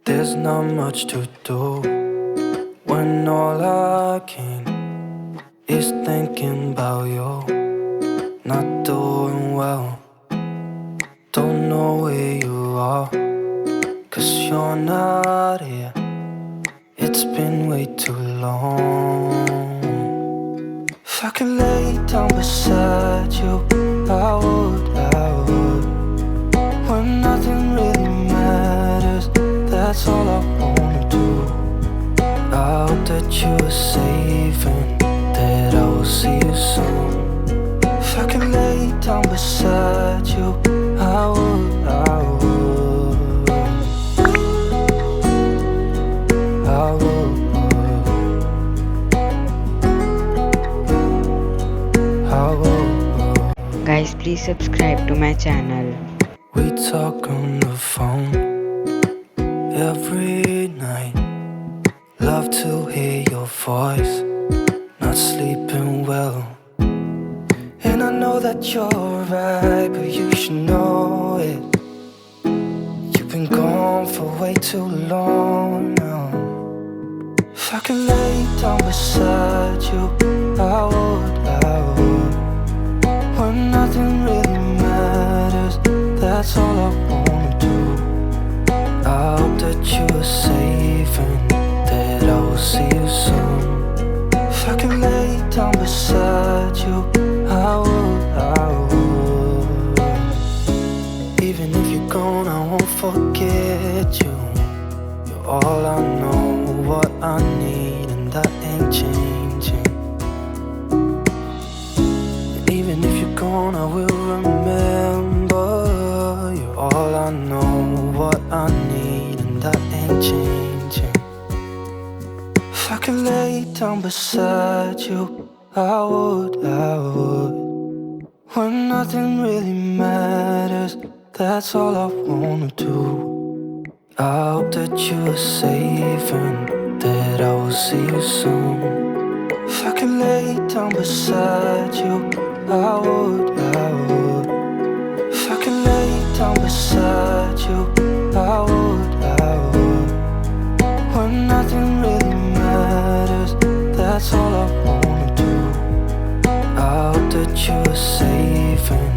There's not much to do when all I can is thinking about you. Not doing well, don't know where you are, 'cause you're not here. It's been way too long. If I could lay down beside you, I would, when nothing really matters, that's all I wanna do. I hope that you are safe and that I will see you soon. If I could lay down beside you, I would, I would, I would, I would. Guys, please subscribe to my channel. We talk on the phone every night. Love to hear your voice. Not sleeping well, and I know that you're right, but you should know it. You've been gone for way too long now. If I could lay down beside you, I would, when nothing really matters, that's all I wanna do. I hope that you are safe and that I will see you soon. If I could lay down beside you, I would, I would. Even if you're gone, I won't forget you. You're all I know, what I need, and that ain't changing. And even if you're gone, I will remember. You're all I know, what I need, and that ain't changing. If I could lay down beside you, I would, when nothing really matters, that's all I wanna do. I hope that you are safe and that I will see you soon. If I could lay down beside you, I would, if I could lay down beside you, I would, when nothing really matters, that's all I wanna do. I hope that you are safe and